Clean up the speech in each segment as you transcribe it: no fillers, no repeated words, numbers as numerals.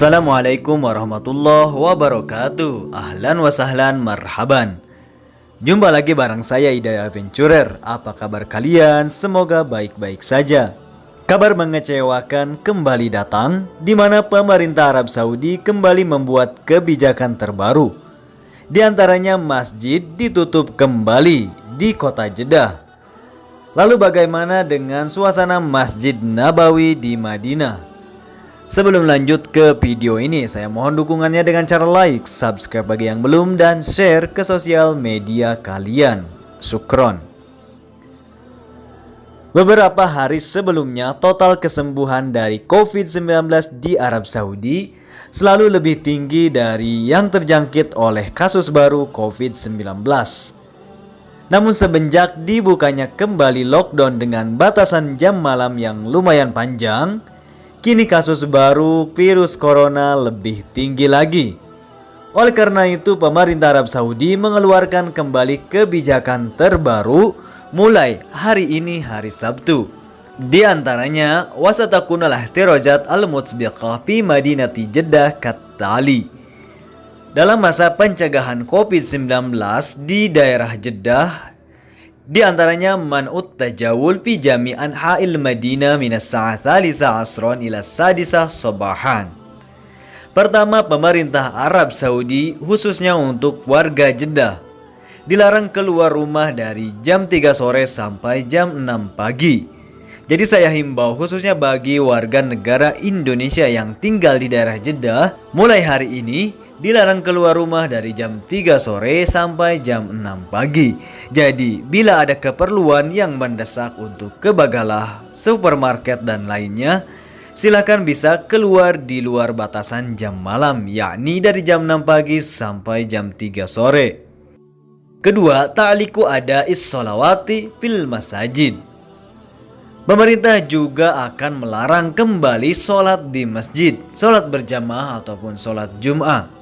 Assalamualaikum warahmatullahi wabarakatuh. Ahlan wa sahlan marhaban. Jumpa lagi bareng saya Hidayah Adventurer. Apa kabar kalian? Semoga baik-baik saja. Kabar mengecewakan kembali datang, di mana pemerintah Arab Saudi kembali membuat kebijakan terbaru. Di antaranya masjid ditutup kembali di kota Jeddah. Lalu bagaimana dengan suasana Masjid Nabawi di Madinah? Sebelum lanjut ke video ini, saya mohon dukungannya dengan cara like, subscribe bagi yang belum, dan share ke sosial media kalian. Syukron. Beberapa hari sebelumnya, total kesembuhan dari COVID-19 di Arab Saudi selalu lebih tinggi dari yang terjangkit oleh kasus baru COVID-19. Namun semenjak dibukanya kembali lockdown dengan batasan jam malam yang lumayan panjang, kini kasus baru virus corona lebih tinggi lagi. Oleh karena itu, pemerintah Arab Saudi mengeluarkan kembali kebijakan terbaru mulai hari ini, hari Sabtu. Di antaranya, wasatakunal ihtirajat al-mutsbiqah fi madinati Jeddah kat-tali. Dalam masa pencegahan COVID-19 di daerah Jeddah, di antaranya man'ut tajawul fi jami'an ha'il Madinah minas sa'a thalisa asron ila sadisah sobahan. Pertama, pemerintah Arab Saudi khususnya untuk warga Jeddah dilarang keluar rumah dari jam 3 sore sampai jam 6 pagi. Jadi saya himbau khususnya bagi warga negara Indonesia yang tinggal di daerah Jeddah, mulai hari ini dilarang keluar rumah dari jam 3 sore sampai jam 6 pagi. Jadi, bila ada keperluan yang mendesak untuk ke Bagalah, supermarket dan lainnya, silakan bisa keluar di luar batasan jam malam, yakni dari jam 6 pagi sampai jam 3 sore. Kedua, ta'liku ada is-sholawati fil masajid. Pemerintah juga akan melarang kembali sholat di masjid, sholat berjamaah ataupun sholat Jum'ah.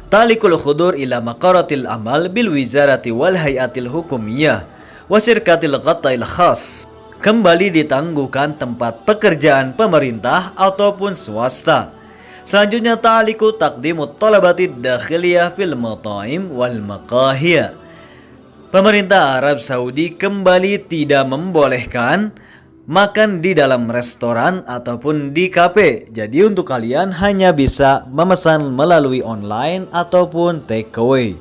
Talikul khudur ila maqaratil amal bil wizarati wal hayatil hukumiyah wa syirkatil qata'il khas. Kembali ditangguhkan tempat pekerjaan pemerintah ataupun swasta. Selanjutnya, taliku taqdimut talabatid dakhiliyah fil mata'im wal maqahiyah. Pemerintah Arab Saudi kembali tidak membolehkan makan di dalam restoran ataupun di kafe. Jadi untuk kalian hanya bisa memesan melalui online ataupun take away.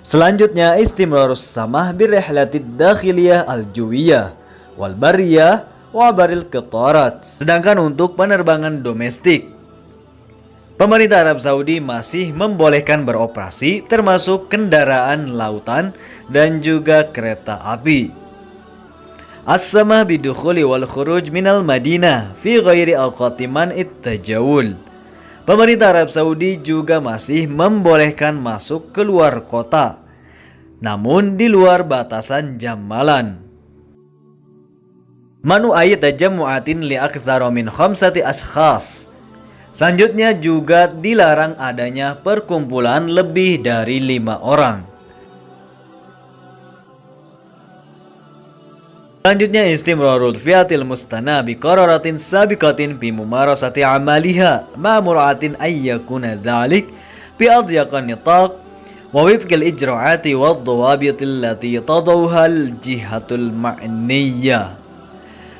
Selanjutnya, istimrarus samah birrihlatid dakhiliyah al-juwiyah wal bariyah wa baril qitarat. Sedangkan untuk penerbangan domestik, pemerintah Arab Saudi masih membolehkan beroperasi termasuk kendaraan lautan dan juga kereta api. As-samah bidukhuli wal khuruj minal Madinah fi ghairi awqati man'it tajawul. Pemerintah Arab Saudi juga masih membolehkan masuk keluar kota, namun di luar batasan jam malam. Manu ayat tajammu'atin li aktsara min khamsati ashkhas. Selanjutnya juga dilarang adanya perkumpulan lebih dari 5 orang. Selanjutnya, istimrarul fiatil mustana bi qararatin sabiqatin bi mumarasati amaliha ma mura'atin ayyakuna dhalik bi adyaqan nitaq wa wifqil ijra'ati wad dawabit allati tadawha al jihatul ma'niyah.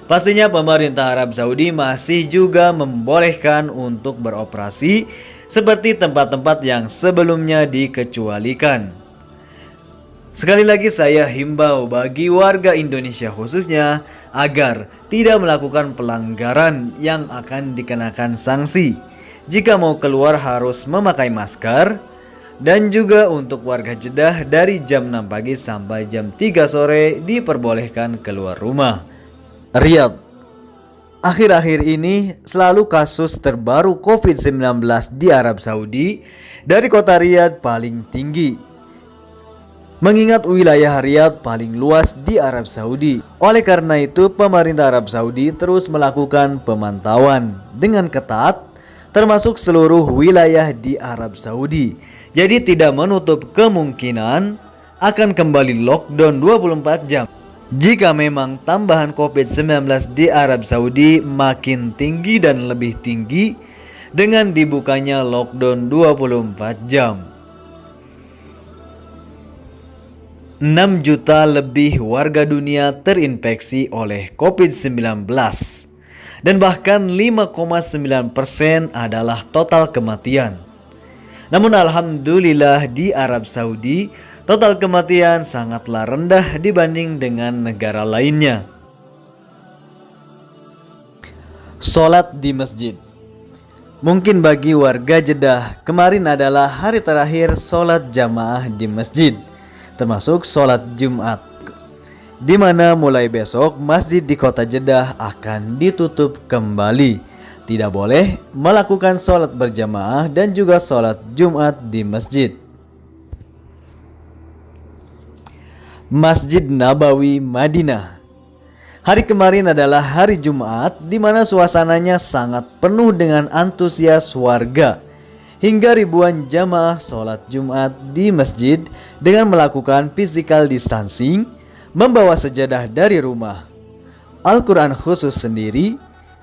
Pastinya pemerintah Arab Saudi masih juga membolehkan untuk beroperasi seperti tempat-tempat yang sebelumnya dikecualikan. Sekali lagi saya himbau bagi warga Indonesia khususnya agar tidak melakukan pelanggaran yang akan dikenakan sanksi. Jika mau keluar harus memakai masker, dan juga untuk warga Jeddah dari jam 6 pagi sampai jam 3 sore diperbolehkan keluar rumah. Riyadh. Akhir-akhir ini selalu kasus terbaru COVID-19 di Arab Saudi dari kota Riyadh paling tinggi. Mengingat wilayah Riyadh paling luas di Arab Saudi. Oleh karena itu, pemerintah Arab Saudi terus melakukan pemantauan dengan ketat termasuk seluruh wilayah di Arab Saudi. Jadi tidak menutup kemungkinan akan kembali lockdown 24 jam. Jika memang tambahan COVID-19 di Arab Saudi makin tinggi dan lebih tinggi dengan dibukanya lockdown 24 jam. 6 juta lebih warga dunia terinfeksi oleh COVID-19 dan bahkan 5,9% adalah total kematian. Namun alhamdulillah di Arab Saudi total kematian sangatlah rendah dibanding dengan negara lainnya. Sholat di masjid. Mungkin bagi warga Jeddah, kemarin adalah hari terakhir sholat jamaah di masjid, termasuk sholat Jumat, di mana mulai besok masjid di kota Jeddah akan ditutup kembali. Tidak boleh melakukan sholat berjamaah dan juga sholat Jumat di masjid. Masjid Nabawi Madinah. Hari kemarin adalah hari Jumat di mana suasananya sangat penuh dengan antusias warga hingga ribuan jamaah sholat Jumat di masjid dengan melakukan physical distancing, membawa sejadah dari rumah, Al-Quran khusus sendiri,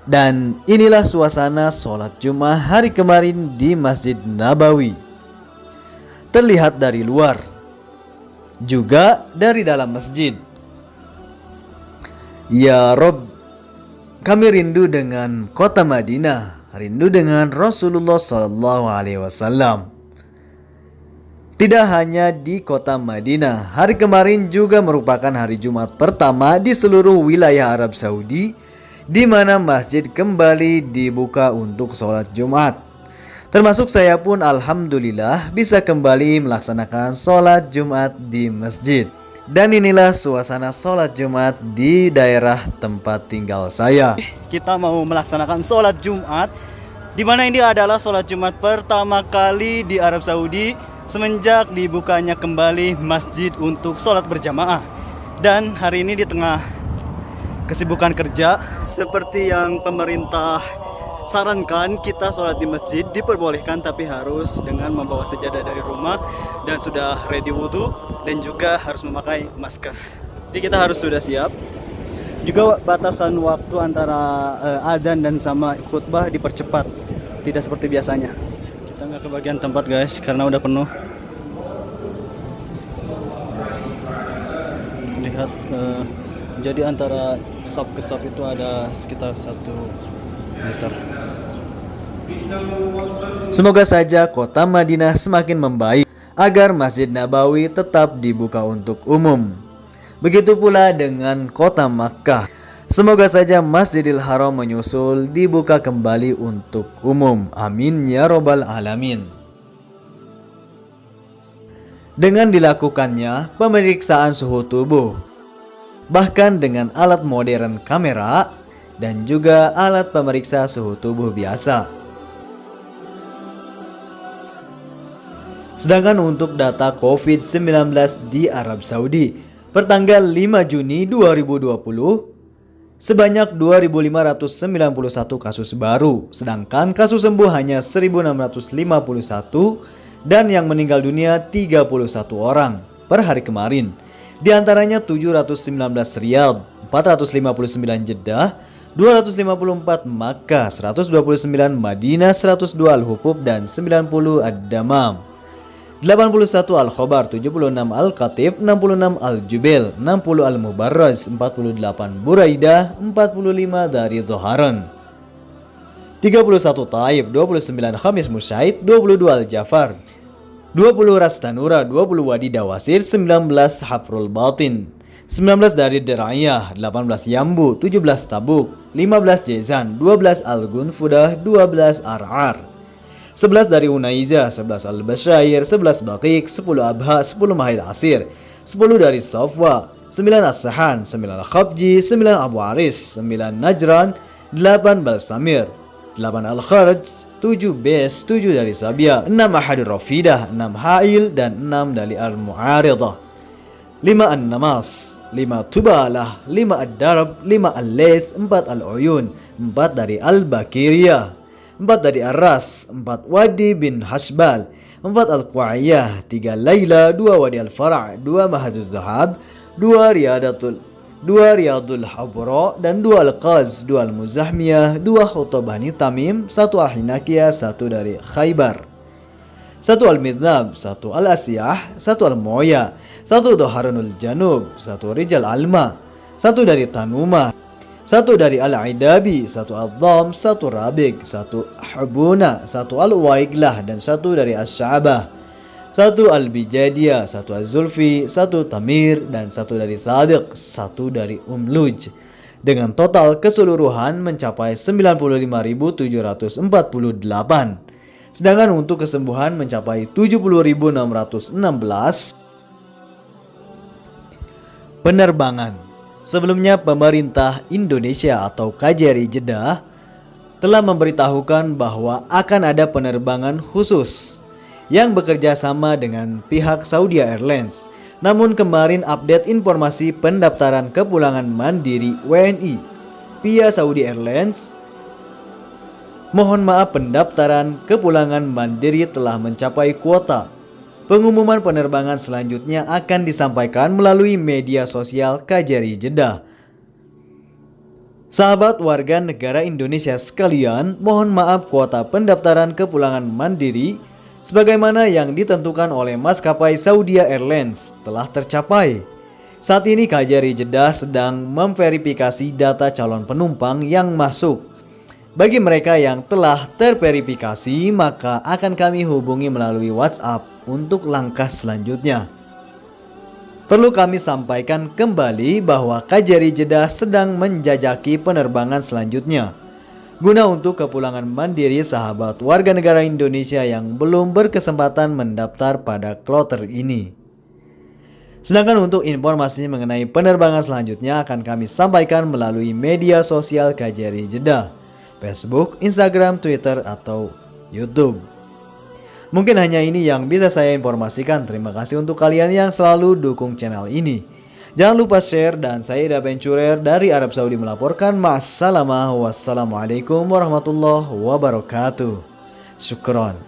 dan inilah suasana sholat Jumat hari kemarin di Masjid Nabawi. Terlihat dari luar, juga dari dalam masjid. Ya Rob, kami rindu dengan kota Madinah, rindu dengan Rasulullah SAW. Tidak hanya di kota Madinah, hari kemarin juga merupakan hari Jumat pertama di seluruh wilayah Arab Saudi, di mana masjid kembali dibuka untuk sholat Jumat. Termasuk saya pun alhamdulillah bisa kembali melaksanakan sholat Jumat di masjid. Dan inilah suasana sholat Jumat di daerah tempat tinggal saya. Kita mau melaksanakan sholat Jumat, di mana ini adalah sholat Jumat pertama kali di Arab Saudi semenjak dibukanya kembali masjid untuk sholat berjamaah. Dan hari ini di tengah kesibukan kerja, seperti yang pemerintah sarankan, kita sholat di masjid diperbolehkan tapi harus dengan membawa sejadah dari rumah dan sudah ready wudhu dan juga harus memakai masker. Jadi kita harus sudah siap. Juga batasan waktu antara adzan dan sama khutbah dipercepat, tidak seperti biasanya. Kita nggak ke bagian tempat guys karena udah penuh. Lihat, jadi antara saf ke saf itu ada sekitar 1 meter. Semoga saja kota Madinah semakin membaik agar Masjid Nabawi tetap dibuka untuk umum. Begitu pula dengan kota Makkah. Semoga saja Masjidil Haram menyusul dibuka kembali untuk umum. Amin ya robbal alamin. Dengan dilakukannya pemeriksaan suhu tubuh, bahkan dengan alat modern kamera dan juga alat pemeriksa suhu tubuh biasa. Sedangkan untuk data COVID-19 di Arab Saudi pertanggal 5 Juni 2020 sebanyak 2.591 kasus baru, sedangkan kasus sembuh hanya 1.651 dan yang meninggal dunia 31 orang per hari kemarin. Di antaranya 719 Riyadh, 459 Jeddah, 254 Makkah, 129 Madinah, 102 Al-Hubub dan 90 Ad-Damam, 81 Al-Khobar, 76 Al-Qatif, 66 Al-Jubail, 60 Al-Mubarraz, 48 Buraidah, 45 dari Zoharan, 31 Taif, 29 Khamis Musyait, 22 Al-Jafar, 20 Ras Tanura, 20 Wadi Dawasir, 19 Hafrul Batin, 19 dari Derayah, 18 Yambu, 17 Tabuk, 15 Jezan, 12 Al-Gunfudah, 12 Ar'ar, 11 dari Unaiza, 11 Al-Basyair, 11 Baqiq, 10 Abha, 10 Mahil Asir, 10 dari Safwa, 9 As-Sahan, 9 Al-Khabji, 9 Abu Aris, 9 Najran, 8 Balsamir, 8 Al-Kharj, 7 Bes, 7 dari Sabia, 6 Ahad Rafidah, 6 Ha'il dan 6 dari Al-Mu'aridah, 5 An-Namas, 5 Tubalah, 5 Ad-Darab, 5 Al-Lays, 4 Al-Uyun, 4 dari Al-Bakiriyah, 4 dari Ar-Ras, 4 Wadi bin Hashbal, 4 Al-Qu'ayyah, 3 Layla, 2 Wadi Al-Fara', 2 Mahazuz Zahab, 2 Riyadatul 2 Riyadul Habra, dan 2 Al-Qaz, 2 Al-Muzahmiyah, 2 Khutab Bani Tamim, 1 Al-Hinakiyah, 1 dari Khaybar, 1 Al-Midnab, 1 Al-Asiyah, 1 Al-Moya, 1 Dhaharanul Janub, 1 Rijal Alma, 1 dari Tanumah, 1 dari Al-Aidabi, 1 Al-Dham, 1 Rabik, 1 Hubuna, 1 Al-Waiglah, dan 1 dari As-Sya'bah, 1 Al-Bijadiyah, 1 Az-Zulfi, 1 Tamir, dan 1 dari Sadiq, 1 dari Umluj. Dengan total keseluruhan mencapai 95.748. Sedangkan untuk kesembuhan mencapai 70.616. Penerbangan. Sebelumnya pemerintah Indonesia atau KJRI Jeddah telah memberitahukan bahwa akan ada penerbangan khusus yang bekerja sama dengan pihak Saudi Airlines. Namun kemarin update informasi pendaftaran kepulangan mandiri WNI via Saudi Airlines. Mohon maaf, pendaftaran kepulangan mandiri telah mencapai kuota. Pengumuman penerbangan selanjutnya akan disampaikan melalui media sosial KJRI Jeddah. Sahabat warga negara Indonesia sekalian, mohon maaf, kuota pendaftaran kepulangan mandiri sebagaimana yang ditentukan oleh maskapai Saudi Airlines telah tercapai. Saat ini KJRI Jeddah sedang memverifikasi data calon penumpang yang masuk. Bagi mereka yang telah terverifikasi, maka akan kami hubungi melalui WhatsApp untuk langkah selanjutnya. Perlu kami sampaikan kembali bahwa KJRI Jeddah sedang menjajaki penerbangan selanjutnya guna untuk kepulangan mandiri sahabat warga negara Indonesia yang belum berkesempatan mendaftar pada kloter ini. Sedangkan untuk informasi mengenai penerbangan selanjutnya akan kami sampaikan melalui media sosial KJRI Jeddah, Facebook, Instagram, Twitter, atau YouTube. Mungkin hanya ini yang bisa saya informasikan. Terima kasih untuk kalian yang selalu dukung channel ini. Jangan lupa share, dan saya Ida Pencurer dari Arab Saudi melaporkan. Wassalamualaikum warahmatullahi wabarakatuh. Syukron.